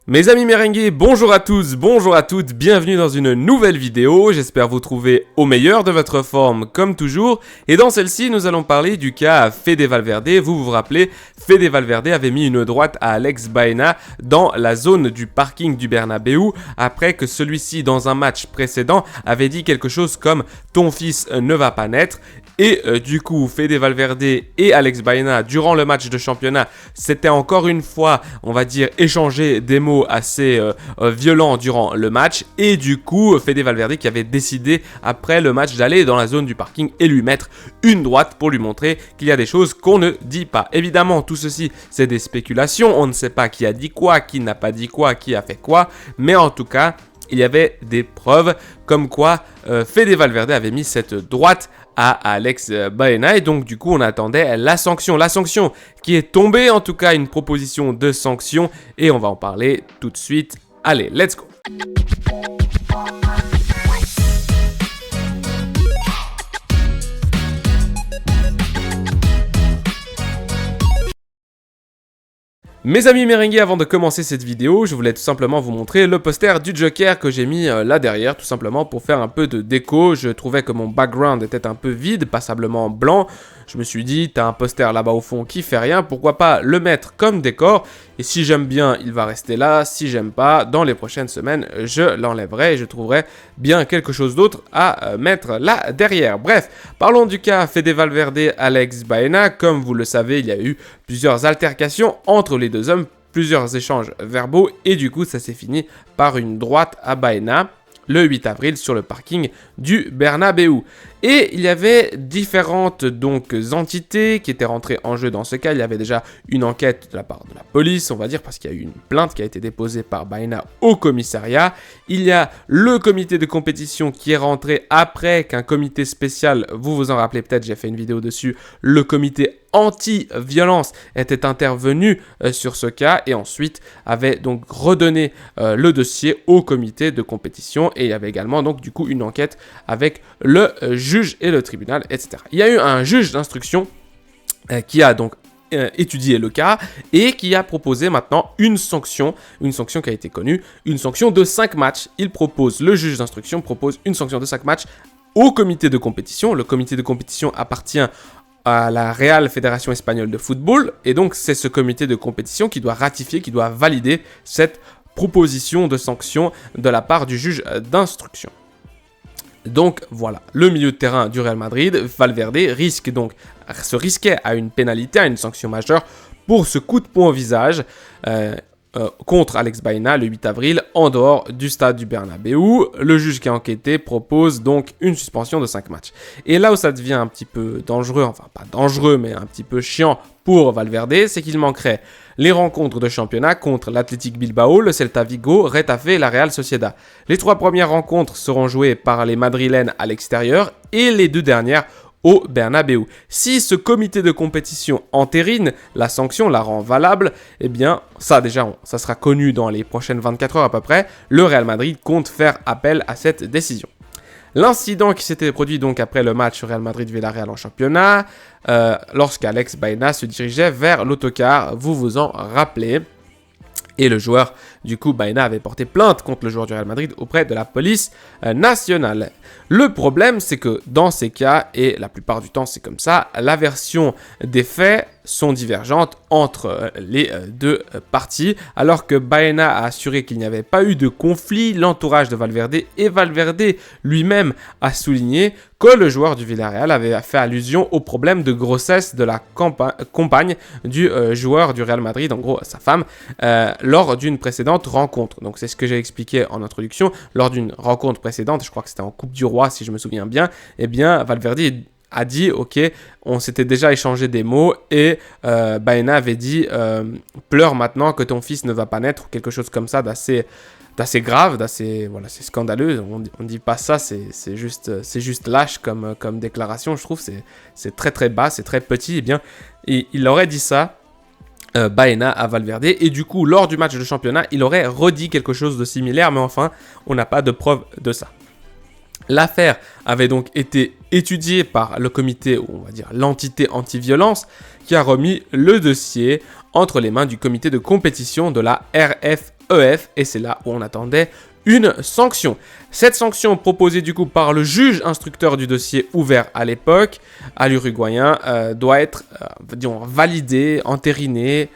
Mes amis merengues, bonjour à tous, bonjour à toutes, bienvenue dans une nouvelle vidéo, j'espère vous trouver au meilleur de votre forme comme toujours. Et dans celle-ci, nous allons parler du cas Fede Valverde. Vous vous rappelez, Fede Valverde avait mis une droite à Alex Baena dans la zone du parking du Bernabéu après que celui-ci, dans un match précédent, avait dit quelque chose comme « ton fils ne va pas naître ». Et du coup, Fede Valverde et Alex Baena, durant le match de championnat, s'étaient encore une fois, on va dire, échangé des mots assez violents durant le match. Et du coup, Fede Valverde qui avait décidé, après le match, d'aller dans la zone du parking et lui mettre une droite pour lui montrer qu'il y a des choses qu'on ne dit pas. Évidemment, tout ceci, c'est des spéculations. On ne sait pas qui a dit quoi, qui n'a pas dit quoi, qui a fait quoi. Mais en tout cas, il y avait des preuves comme quoi Fede Valverde avait mis cette droite à Alex Baena et donc du coup on attendait la sanction qui est tombée, en tout cas une proposition de sanction et on va en parler tout de suite. Allez, let's go. Mes amis merengues, avant de commencer cette vidéo, je voulais tout simplement vous montrer le poster du Joker que j'ai mis là derrière, tout simplement pour faire un peu de déco. Je trouvais que mon background était un peu vide, passablement blanc. Je me suis dit, t'as un poster là-bas au fond qui fait rien, pourquoi pas le mettre comme décor? Et si j'aime bien, il va rester là. Si j'aime pas, dans les prochaines semaines, je l'enlèverai et je trouverai bien quelque chose d'autre à mettre là derrière. Bref, parlons du cas Fede Valverde, Alex Baena. Comme vous le savez, il y a eu plusieurs altercations entre les deux hommes, plusieurs échanges verbaux et du coup, ça s'est fini par une droite à Baena le 8 avril sur le parking du Bernabéu. Et il y avait différentes entités qui étaient rentrées en jeu dans ce cas. Il y avait déjà une enquête de la part de la police, on va dire, parce qu'il y a eu une plainte qui a été déposée par Baena au commissariat. Il y a le comité de compétition qui est rentré après qu'un comité spécial, vous vous en rappelez peut-être, j'ai fait une vidéo dessus, le comité anti-violence était intervenu sur ce cas et ensuite avait donc redonné le dossier au comité de compétition et il y avait également donc du coup une enquête avec le juge et le tribunal, etc. Il y a eu un juge d'instruction qui a donc étudié le cas et qui a proposé maintenant une sanction qui a été connue, une sanction de 5 matchs. Le juge d'instruction propose une sanction de 5 matchs au comité de compétition. Le comité de compétition appartient à la Real Fédération Espagnole de Football et donc c'est ce comité de compétition qui doit ratifier, qui doit valider cette proposition de sanction de la part du juge d'instruction. Donc voilà, le milieu de terrain du Real Madrid, Valverde, se risquait à une pénalité, à une sanction majeure pour ce coup de poing au visage contre Alex Baena le 8 avril en dehors du stade du Bernabéu. Le juge qui a enquêté propose donc une suspension de 5 matchs. Et là où ça devient un petit peu dangereux, enfin pas dangereux mais un petit peu chiant pour Valverde, c'est qu'il manquerait les rencontres de championnat contre l'Athletic Bilbao, le Celta Vigo, Retafe et la Real Sociedad. Les 3 premières rencontres seront jouées par les Madrilènes à l'extérieur et les 2 dernières au Bernabéu. Si ce comité de compétition entérine la sanction, la rend valable, eh bien ça sera connu dans les prochaines 24 heures à peu près. Le Real Madrid compte faire appel à cette décision. L'incident qui s'était produit donc après le match Real Madrid-Villarreal en championnat, lorsqu'Alex Baena se dirigeait vers l'autocar, vous vous en rappelez. Et le joueur, du coup, Baena avait porté plainte contre le joueur du Real Madrid auprès de la police nationale. Le problème, c'est que dans ces cas, et la plupart du temps c'est comme ça, la version des faits sont divergentes entre les deux parties. Alors que Baena a assuré qu'il n'y avait pas eu de conflit, l'entourage de Valverde et Valverde lui-même a souligné que le joueur du Villarreal avait fait allusion au problème de grossesse de la compagne du joueur du Real Madrid, en gros sa femme, lors d'une précédente rencontre. Donc c'est ce que j'ai expliqué en introduction. Lors d'une rencontre précédente, je crois que c'était en Coupe du Roi si je me souviens bien, eh bien Valverde a dit ok, on s'était déjà échangé des mots et Baena avait dit pleure maintenant que ton fils ne va pas naître ou quelque chose comme ça d'assez grave, c'est scandaleux. On dit pas ça, c'est juste lâche comme déclaration, je trouve. C'est très très bas, c'est très petit. Eh bien, il aurait dit ça, Baena à Valverde, et du coup lors du match de championnat il aurait redit quelque chose de similaire, mais enfin on n'a pas de preuve de ça. L'affaire avait donc été étudiée par le comité, ou on va dire l'entité anti-violence, qui a remis le dossier entre les mains du comité de compétition de la RF EF, et c'est là où on attendait une sanction. Cette sanction proposée du coup par le juge instructeur du dossier ouvert à l'époque à l'Uruguayen doit être disons, validée, entérinée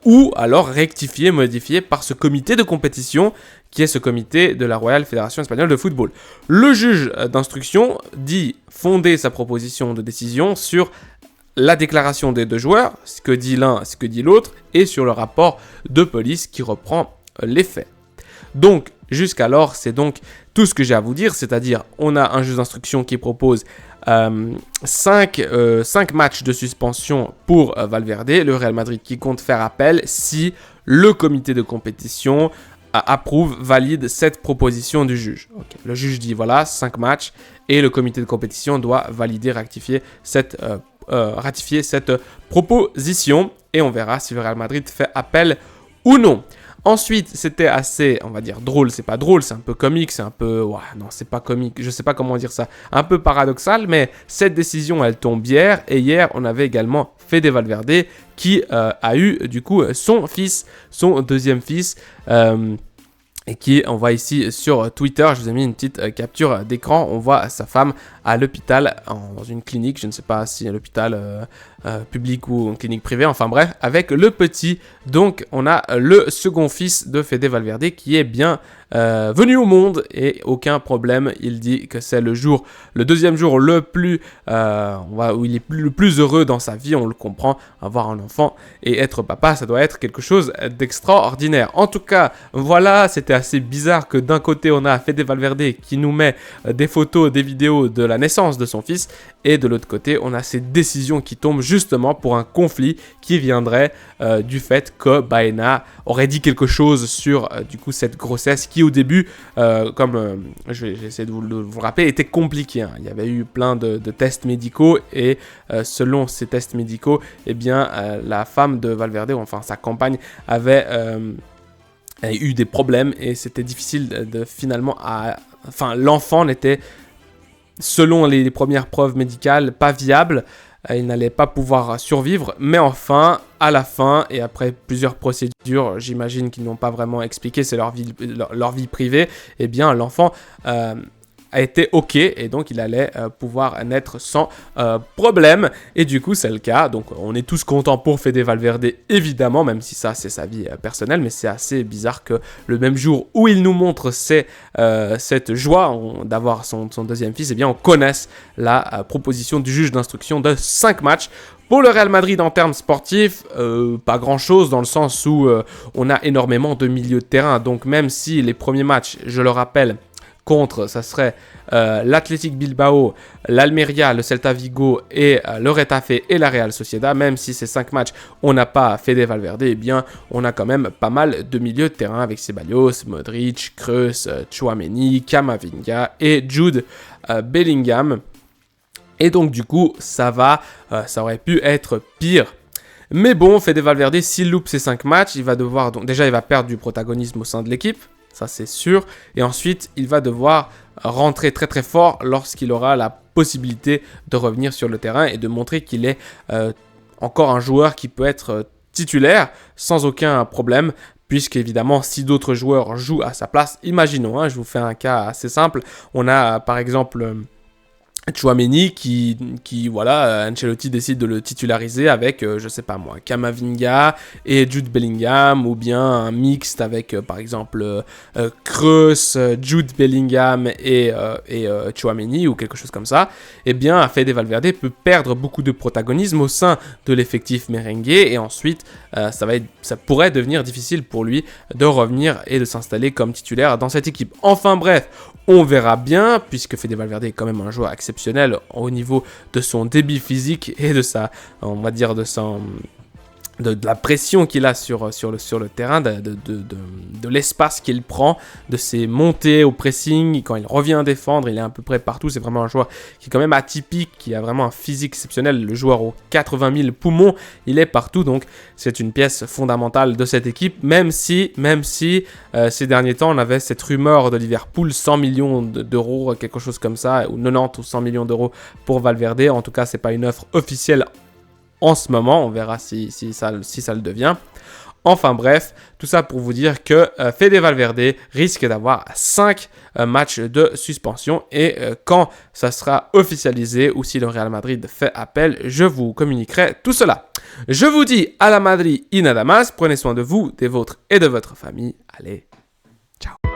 ou alors rectifiée, modifiée par ce comité de compétition qui est ce comité de la Royale Fédération Espagnole de Football. Le juge d'instruction dit fonder sa proposition de décision sur la déclaration des deux joueurs, ce que dit l'un, ce que dit l'autre, et sur le rapport de police qui reprend les faits. Donc, jusqu'alors, c'est donc tout ce que j'ai à vous dire, c'est-à-dire on a un juge d'instruction qui propose 5 matchs de suspension pour Valverde, le Real Madrid qui compte faire appel si le comité de compétition approuve, valide cette proposition du juge. Okay. Le juge dit voilà, 5 matchs, et le comité de compétition doit valider, ratifier cette proposition, et on verra si le Real Madrid fait appel ou non. Ensuite, c'était assez, on va dire, drôle, c'est pas drôle, c'est un peu comique, c'est un peu... Ouais, non, c'est pas comique, je sais pas comment dire ça. Un peu paradoxal, mais cette décision, elle tombe hier. Et hier, on avait également Fede Valverde qui a eu, du coup, son fils, son deuxième fils... et qui, on voit ici sur Twitter, je vous ai mis une petite capture d'écran, on voit sa femme à l'hôpital, dans une clinique, je ne sais pas si à l'hôpital public ou une clinique privée, enfin bref, avec le petit. Donc on a le second fils de Fede Valverde qui est bien venu au monde et aucun problème. Il dit que c'est le deuxième jour le plus, où il est le plus heureux dans sa vie, on le comprend, avoir un enfant et être papa, ça doit être quelque chose d'extraordinaire. En tout cas, voilà, c'était assez bizarre que d'un côté on a Fede Valverde qui nous met des photos, des vidéos de la naissance de son fils, et de l'autre côté on a ces décisions qui tombent justement pour un conflit qui viendrait du fait que Baena aurait dit quelque chose sur du coup cette grossesse qui au début, je vais essayer de vous le rappeler, était compliquée. Hein. Il y avait eu plein de tests médicaux et selon ces tests médicaux, eh bien la femme de Valverde, enfin sa compagne, avait eu des problèmes et c'était difficile de finalement l'enfant n'était, selon les premières preuves médicales, pas viable. Il n'allait pas pouvoir survivre, mais enfin, à la fin, et après plusieurs procédures, j'imagine qu'ils n'ont pas vraiment expliqué, c'est leur vie privée, eh bien l'enfant a été ok, et donc il allait pouvoir naître sans problème, et du coup c'est le cas. Donc on est tous contents pour Fede Valverde, évidemment, même si ça c'est sa vie personnelle, mais c'est assez bizarre que le même jour où il nous montre cette joie d'avoir son deuxième fils, eh bien on connaisse la proposition du juge d'instruction de 5 matchs. Pour le Real Madrid en termes sportifs, pas grand chose dans le sens où on a énormément de milieux de terrain, donc même si les premiers matchs, je le rappelle, ça serait l'Athletic Bilbao, l'Almeria, le Celta Vigo et le Retafe et la Real Sociedad. Même si ces 5 matchs, on n'a pas Fede Valverde, eh bien, on a quand même pas mal de milieux de terrain avec Ceballos, Modric, Kroos, Tchouaméni, Camavinga et Jude Bellingham. Et donc, du coup, ça aurait pu être pire. Mais bon, Fede Valverde, s'il loupe ces 5 matchs, il va devoir, donc déjà, il va perdre du protagonisme au sein de l'équipe. Ça c'est sûr, et ensuite il va devoir rentrer très très fort lorsqu'il aura la possibilité de revenir sur le terrain et de montrer qu'il est encore un joueur qui peut être titulaire sans aucun problème, puisqu'évidemment si d'autres joueurs jouent à sa place, imaginons, je vous fais un cas assez simple, on a par exemple Tchouaméni qui voilà, Ancelotti décide de le titulariser avec, je sais pas moi, Camavinga et Jude Bellingham, ou bien un mixte avec, par exemple, Kroos, Jude Bellingham et Tchouaméni, ou quelque chose comme ça, eh bien, Fede Valverde peut perdre beaucoup de protagonisme au sein de l'effectif merengue, et ensuite, ça pourrait devenir difficile pour lui de revenir et de s'installer comme titulaire dans cette équipe. Enfin bref, on verra bien, puisque Fede Valverde est quand même un joueur exceptionnel au niveau de son débit physique et de on va dire, de la pression qu'il a sur le terrain, de l'espace qu'il prend, de ses montées au pressing, quand il revient défendre, il est à peu près partout. C'est vraiment un joueur qui est quand même atypique, qui a vraiment un physique exceptionnel. Le joueur aux 80 000 poumons, il est partout, donc c'est une pièce fondamentale de cette équipe, même si ces derniers temps, on avait cette rumeur de Liverpool, 100 millions d'euros, quelque chose comme ça, ou 90 ou 100 millions d'euros pour Valverde. En tout cas, c'est pas une offre officielle en ce moment, on verra si ça le devient. Enfin bref, tout ça pour vous dire que Fede Valverde risque d'avoir 5 matchs de suspension et quand ça sera officialisé ou si le Real Madrid fait appel, je vous communiquerai tout cela. Je vous dis à la Madrid y nada más, prenez soin de vous, des vôtres et de votre famille. Allez, ciao.